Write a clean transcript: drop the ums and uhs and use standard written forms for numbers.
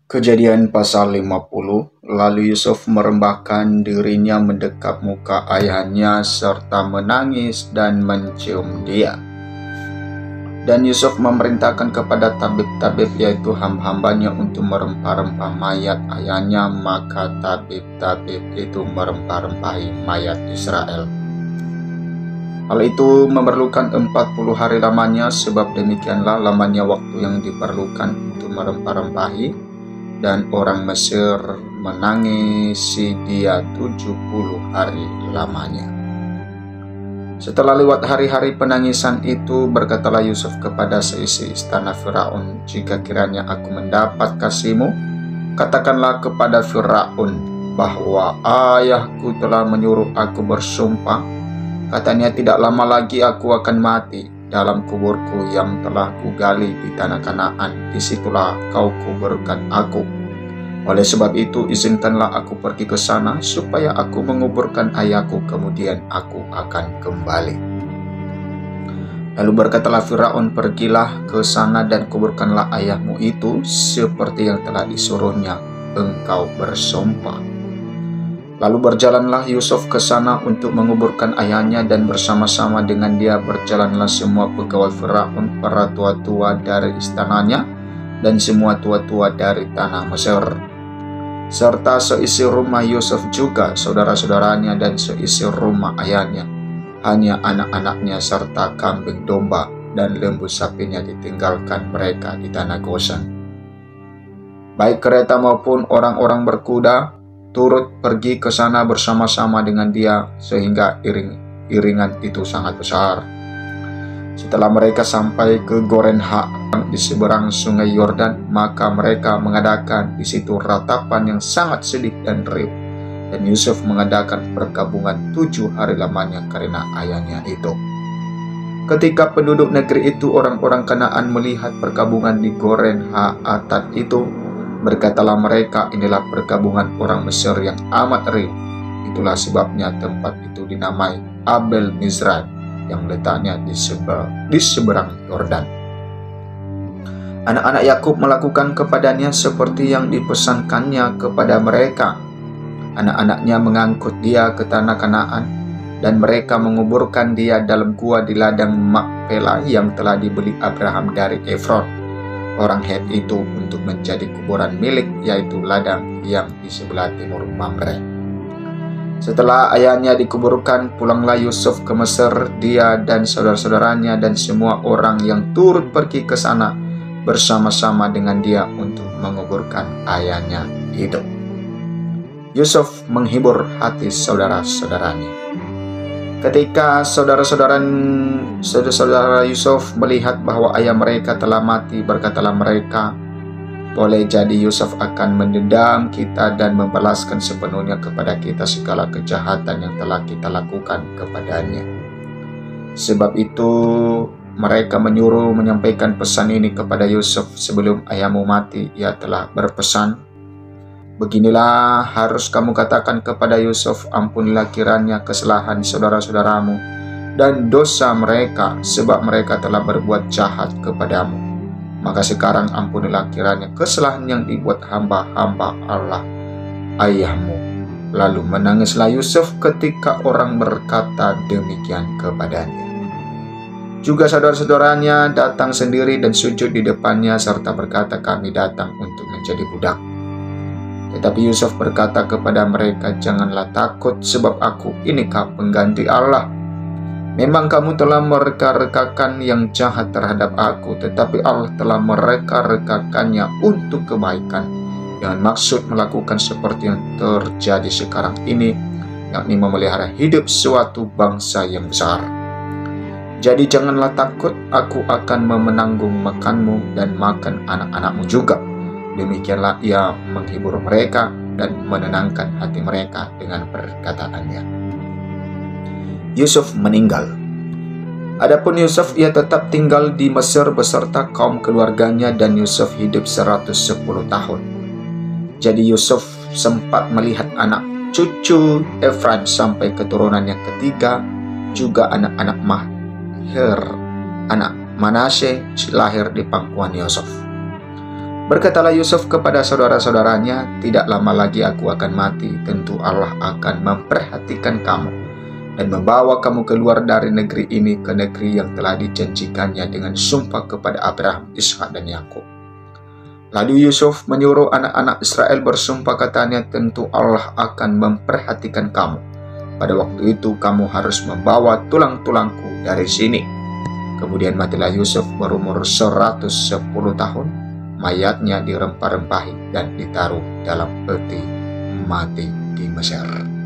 Kejadian pasal 50, lalu Yusuf merembahkan dirinya mendekap muka ayahnya serta menangis dan mencium dia. Dan Yusuf memerintahkan kepada tabib-tabib yaitu hamba-hambanya untuk merempah-rempah mayat ayahnya, maka tabib-tabib itu merempah-rempahi mayat Israel. Hal itu memerlukan 40 hari lamanya, sebab demikianlah lamanya waktu yang diperlukan untuk merempah-rempahi, dan orang Mesir menangisi dia 70 hari lamanya. Setelah lewat hari-hari penangisan itu, berkatalah Yusuf kepada seisi istana Firaun, "Jika kiranya aku mendapat kasihmu, katakanlah kepada Firaun bahwa ayahku telah menyuruh aku bersumpah. Katanya, tidak lama lagi aku akan mati dalam kuburku yang telah kugali di tanah Kanaan. Disitulah kau kuburkan aku. Oleh sebab itu, izinkanlah aku pergi ke sana, supaya aku menguburkan ayahku, kemudian aku akan kembali." Lalu berkatalah Firaun, "Pergilah ke sana dan kuburkanlah ayahmu itu, seperti yang telah disuruhnya engkau bersumpah." Lalu berjalanlah Yusuf ke sana untuk menguburkan ayahnya, dan bersama-sama dengan dia berjalanlah semua pegawai Firaun, para tua-tua dari istananya, dan semua tua-tua dari tanah Mesir, serta seisi rumah Yusuf juga, saudara-saudaranya dan seisi rumah ayahnya. Hanya anak-anaknya serta kambing domba dan lembu sapinya ditinggalkan mereka di tanah Gosen. Baik kereta maupun orang-orang berkuda turut pergi ke sana bersama-sama dengan dia, sehingga iringan itu sangat besar. Setelah mereka sampai ke Gorenha di seberang sungai Yordan, maka mereka mengadakan di situ ratapan yang sangat sedih dan riuh. Dan Yusuf mengadakan perkabungan 7 hari lamanya karena ayahnya itu. Ketika penduduk negeri itu, orang-orang Kanaan, melihat perkabungan di Gorenha Atad itu, berkatalah mereka, "Inilah perkabungan orang Mesir yang amat riuh." Itulah sebabnya tempat itu dinamai Abel Mizraim, yang letaknya di seberang Yordan. Anak-anak Yakub melakukan kepadanya seperti yang dipesankannya kepada mereka. Anak-anaknya mengangkut dia ke tanah Kanaan, dan mereka menguburkan dia dalam gua di ladang Makpela yang telah dibeli Abraham dari Efron, orang Het itu, untuk menjadi kuburan milik, yaitu ladang yang di sebelah timur Mamre. Setelah ayahnya dikuburkan, pulanglah Yusuf ke Mesir, dia dan saudara-saudaranya dan semua orang yang turut pergi ke sana bersama-sama dengan dia untuk menguburkan ayahnya hidup. Yusuf menghibur hati saudara-saudaranya. Ketika saudara-saudara Yusuf melihat bahwa ayah mereka telah mati, berkatalah mereka, "Boleh jadi Yusuf akan mendendam kita dan membalaskan sepenuhnya kepada kita segala kejahatan yang telah kita lakukan kepadanya." Sebab itu mereka menyuruh menyampaikan pesan ini kepada Yusuf. "Sebelum ayahmu mati, ia telah berpesan, 'Beginilah harus kamu katakan kepada Yusuf, ampunilah kiranya kesalahan saudara-saudaramu dan dosa mereka, sebab mereka telah berbuat jahat kepadamu. Maka sekarang ampunilah kiranya kesalahan yang dibuat hamba-hamba Allah ayahmu.' Lalu menangislah Yusuf ketika orang berkata demikian kepadanya. Juga saudara-saudaranya datang sendiri dan sujud di depannya serta berkata, 'Kami datang untuk menjadi budak.' Tetapi Yusuf berkata kepada mereka, 'Janganlah takut, sebab aku inikah pengganti Allah. Memang kamu telah mereka-rekakan yang jahat terhadap aku, tetapi Allah telah mereka-rekakannya untuk kebaikan, dengan maksud melakukan seperti yang terjadi sekarang ini, yakni memelihara hidup suatu bangsa yang besar. Jadi janganlah takut, aku akan menanggung makanmu dan makan anak-anakmu juga.' Demikianlah ia menghibur mereka dan menenangkan hati mereka dengan perkataannya." Yusuf meninggal. Adapun Yusuf, ia tetap tinggal di Mesir beserta kaum keluarganya, dan Yusuf hidup 110 tahun. Jadi Yusuf sempat melihat anak cucu Efraim sampai keturunan yang ketiga, juga anak-anak Mahir, anak Manasye, lahir di pangkuan Yusuf. Berkatalah Yusuf kepada saudara-saudaranya, "Tidak lama lagi aku akan mati. Tentu Allah akan memperhatikan kamu dan membawa kamu keluar dari negeri ini ke negeri yang telah dijanjikannya dengan sumpah kepada Abraham, Ishak, dan Yakub." Lalu Yusuf menyuruh anak-anak Israel bersumpah, katanya, "Tentu Allah akan memperhatikan kamu. Pada waktu itu kamu harus membawa tulang-tulangku dari sini." Kemudian matilah Yusuf berumur 110 tahun. Mayatnya dirempah-rempahi dan ditaruh dalam peti mati di Mesir.